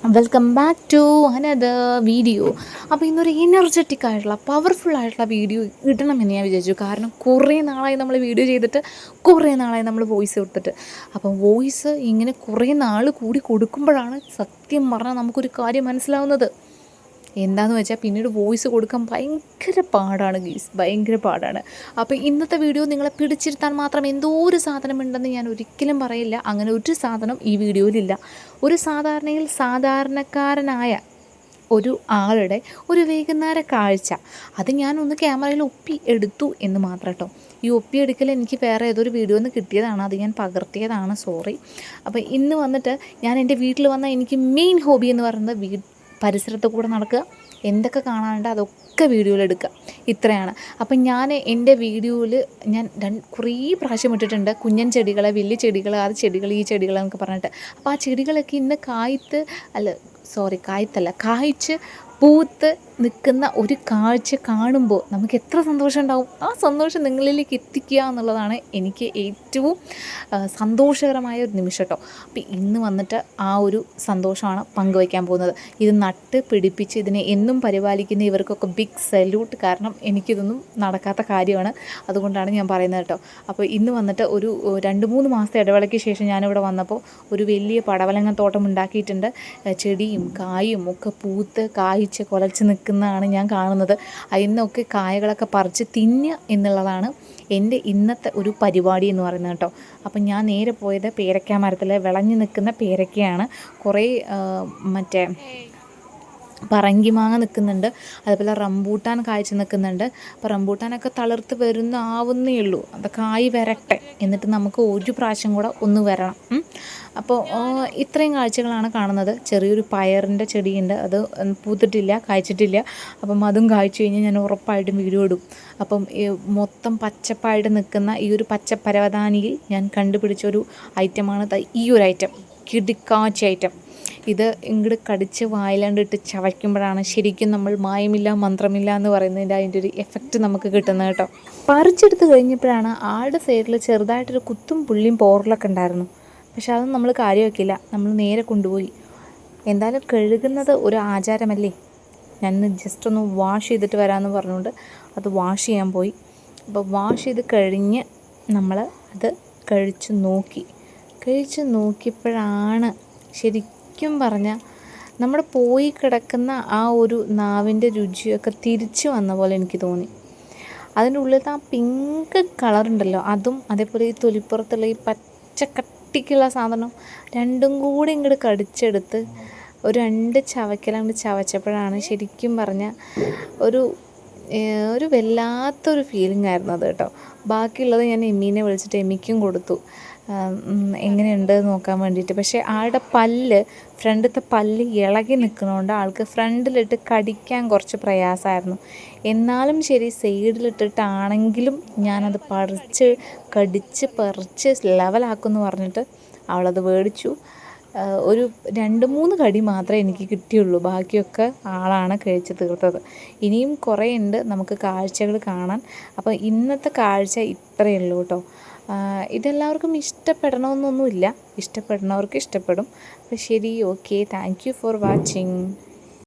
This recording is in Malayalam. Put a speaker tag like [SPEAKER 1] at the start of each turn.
[SPEAKER 1] Welcome back to another video. അപ്പോൾ ഇന്നൊരു എനർജറ്റിക് ആയിട്ടുള്ള പവർഫുൾ ആയിട്ടുള്ള വീഡിയോ ഇടണമെന്ന് ഞാൻ വിചാരിച്ചു. കാരണം കുറേ നാളായി നമ്മൾ വീഡിയോ ചെയ്തിട്ട്, കുറേ നാളായി നമ്മൾ വോയിസ് കൊടുത്തിട്ട്. അപ്പം വോയിസ് ഇങ്ങനെ കുറേ നാൾ കൂടി കൊടുക്കുമ്പോഴാണ് സത്യം പറഞ്ഞാൽ നമുക്കൊരു കാര്യം മനസ്സിലാവുന്നത്. എന്താണെന്ന് വെച്ചാൽ പിന്നീട് വോയിസ് കൊടുക്കാൻ ഭയങ്കര പാടാണ് ഗീസ്, ഭയങ്കര പാടാണ്. അപ്പോൾ ഇന്നത്തെ വീഡിയോ നിങ്ങളെ പിടിച്ചിരുത്താൻ മാത്രം എന്തോ ഒരു സാധനമുണ്ടെന്ന് ഞാൻ ഒരിക്കലും പറയില്ല. അങ്ങനെ ഒരു സാധനം ഈ വീഡിയോയിലില്ല. ഒരു സാധാരണക്കാരനായ ഒരു ആളുടെ ഒരു വൈകുന്നേര കാഴ്ച, അത് ഞാനൊന്ന് ക്യാമറയിൽ ഒപ്പി എടുത്തു എന്ന് മാത്രം കേട്ടോ. ഈ ഒപ്പിയെടുക്കൽ എനിക്ക് വേറെ ഏതൊരു വീഡിയോ നിന്ന് കിട്ടിയതാണ്, അത് ഞാൻ പകർത്തിയതാണ്, സോറി. അപ്പോൾ ഇന്ന് വന്നിട്ട് ഞാൻ എൻ്റെ വീട്ടിൽ വന്ന എനിക്ക് മെയിൻ ഹോബി എന്ന് പറയുന്നത് പരിസരത്ത് കൂടെ നടക്കുക, എന്തൊക്കെ കാണാനുണ്ട് അതൊക്കെ വീഡിയോയിലെടുക്കുക, ഇത്രയാണ്. അപ്പം ഞാൻ എൻ്റെ വീഡിയോയിൽ ഞാൻ കുറേ പ്രാവശ്യം ഇട്ടിട്ടുണ്ട് കുഞ്ഞൻ ചെടികൾ, വലിയ ചെടികൾ, അത് ചെടികൾ, ഈ ചെടികൾ എന്നൊക്കെ പറഞ്ഞിട്ട്. അപ്പോൾ ആ ചെടികളൊക്കെ ഇന്ന് കായ്ച്ച് പൂത്ത് നിൽക്കുന്ന ഒരു കാഴ്ച കാണുമ്പോൾ നമുക്ക് എത്ര സന്തോഷം ഉണ്ടാവും. ആ സന്തോഷം നിങ്ങളിലേക്ക് എത്തിക്കുക എന്നുള്ളതാണ് എനിക്ക് ഏറ്റവും സന്തോഷകരമായ ഒരു നിമിഷം കേട്ടോ. അപ്പോൾ ഇന്ന് വന്നിട്ട് ആ ഒരു സന്തോഷമാണ് പങ്കുവയ്ക്കാൻ പോകുന്നത്. ഇത് നട്ട് പിടിപ്പിച്ച് ഇതിനെ എന്നും പരിപാലിക്കുന്ന ഇവർക്കൊക്കെ ബിഗ് സല്യൂട്ട്. കാരണം എനിക്കിതൊന്നും നടക്കാത്ത കാര്യമാണ്, അതുകൊണ്ടാണ് ഞാൻ പറയുന്നത് കേട്ടോ. അപ്പോൾ ഇന്ന് വന്നിട്ട് ഒരു 2-3 മാസത്തെ ഇടവേളയ്ക്ക് ശേഷം ഞാനിവിടെ വന്നപ്പോൾ ഒരു വലിയ പടവലങ്ങ തോട്ടം ഉണ്ടാക്കിയിട്ടുണ്ട്. ചെടിയും കായും ഒക്കെ പൂത്ത് കായ്ച്ച് കുലച്ച് നിൽക്കുന്നതാണ് ഞാൻ കാണുന്നത്. അതിന്നൊക്കെ കായകളൊക്കെ പറിച്ച് തിന്നുക എന്നുള്ളതാണ് എൻ്റെ ഇന്നത്തെ ഒരു പരിപാടി എന്ന് പറയുന്നത് കേട്ടോ. അപ്പം ഞാൻ നേരെ പോയത് പേരയ്ക്ക മരത്തിൽ വിളഞ്ഞു നിൽക്കുന്ന പേരയ്ക്കയാണ്. കുറേ പറങ്കി മാങ്ങ നിൽക്കുന്നുണ്ട്, അതുപോലെ റംബൂട്ടാൻ കായ്ച്ച് നിൽക്കുന്നുണ്ട്. അപ്പോൾ റംബൂട്ടാനൊക്കെ തളിർത്ത് ആവുന്നേ ഉള്ളൂ, അത് കായ് വരട്ടെ, എന്നിട്ട് നമുക്ക് ഒരു പ്രാവശ്യം കൂടെ ഒന്ന് വരണം. അപ്പോൾ ഇത്രയും കാഴ്ചകളാണ് കാണുന്നത്. ചെറിയൊരു പയറിൻ്റെ ചെടിയുണ്ട്, അത് പൂത്തിട്ടില്ല, കായ്ച്ചിട്ടില്ല. അപ്പം അതും കായ്ച്ചു കഴിഞ്ഞാൽ ഞാൻ ഉറപ്പായിട്ടും വീഡിയോ ഇടും. അപ്പം മൊത്തം പച്ചപ്പായിട്ട് നിൽക്കുന്ന ഈ ഒരു പച്ചപ്പരവതാനിയിൽ ഞാൻ കണ്ടുപിടിച്ചൊരു ഐറ്റമാണ് ഈ ഒരു ഐറ്റം, കിടുക്കാച്ചി ഐറ്റം. ഇത് ഇങ്ങോട്ട് കടിച്ച് വായിലാണ്ടിട്ട് ചവയ്ക്കുമ്പോഴാണ് ശരിക്കും നമ്മൾ മായമില്ല മന്ത്രമില്ല എന്ന് പറയുന്നതിൻ്റെ അതിൻ്റെ ഒരു എഫക്റ്റ് നമുക്ക് കിട്ടുന്നത് കേട്ടോ. പറിച്ചെടുത്ത് കഴിഞ്ഞപ്പോഴാണ് ആളുടെ സൈഡിൽ ചെറുതായിട്ടൊരു കുത്തും പുള്ളിയും പോറലൊക്കെ ഉണ്ടായിരുന്നു. പക്ഷെ അതൊന്നും നമ്മൾ കാര്യമാക്കില്ല, നമ്മൾ നേരെ കൊണ്ടുപോയി. എന്തായാലും കഴുകുന്നത് ഒരു ആചാരമല്ലേ, ഞാൻ ജസ്റ്റ് ഒന്ന് വാഷ് ചെയ്തിട്ട് വരാമെന്ന് പറഞ്ഞുകൊണ്ട് അത് വാഷ് ചെയ്യാൻ പോയി. അപ്പോൾ വാഷ് ചെയ്ത് കഴിഞ്ഞ് നമ്മൾ അത് കഴിച്ച് നോക്കിയപ്പോഴാണ് ശരിക്കും പറഞ്ഞാൽ നമ്മുടെ പോയി കിടക്കുന്ന ആ ഒരു നാവിൻ്റെ രുചിയൊക്കെ തിരിച്ചു വന്ന പോലെ എനിക്ക് തോന്നി. അതിൻ്റെ ഉള്ളിലത്തെ ആ പിങ്ക് കളറുണ്ടല്ലോ, അതും അതേപോലെ ഈ തൊലിപ്പുറത്തുള്ള ഈ പച്ചക്കട്ടിക്കുള്ള സാധനം രണ്ടും കൂടി ഇങ്ങോട്ട് കടിച്ചെടുത്ത് ഒരു 2 ചവയ്ക്കലങ്ങോട്ട് ചവച്ചപ്പോഴാണ് ശരിക്കും പറഞ്ഞാൽ ഒരു വല്ലാത്തൊരു ഫീലിംഗ് ആയിരുന്നു അത് കേട്ടോ. ബാക്കിയുള്ളത് ഞാൻ എമ്മീനെ വിളിച്ചിട്ട് എമ്മിക്കും കൊടുത്തു എങ്ങനെയുണ്ട് നോക്കാൻ വേണ്ടിയിട്ട്. പക്ഷേ ആളുടെ ഫ്രണ്ടിലത്തെ പല്ല് ഇളകി നിൽക്കുന്നതുകൊണ്ട് ആൾക്ക് ഫ്രണ്ടിലിട്ട് കടിക്കാൻ കുറച്ച് പ്രയാസമായിരുന്നു. എന്നാലും ശരി, സൈഡിലിട്ടിട്ടാണെങ്കിലും ഞാനത് കടിച്ച് പറിച്ച് ലെവലാക്കുമെന്ന് പറഞ്ഞിട്ട് അവളത് മേടിച്ചു. ഒരു 2-3 കടി മാത്രമേ എനിക്ക് കിട്ടിയുള്ളൂ, ബാക്കിയൊക്കെ ആളാണ് കഴിച്ച് തീർത്തത്. ഇനിയും കുറേ ഉണ്ട് നമുക്ക് കാഴ്ചകൾ കാണാൻ. അപ്പോൾ ഇന്നത്തെ കാഴ്ച ഇത്രയേ ഉള്ളൂ കേട്ടോ. ഇതെല്ലാവർക്കും ഇഷ്ടപ്പെടണമെന്നൊന്നുമില്ല, ഇഷ്ടപ്പെടുന്നവർക്ക് ഇഷ്ടപ്പെടും. അപ്പോൾ ശരി, okay, thank you for watching.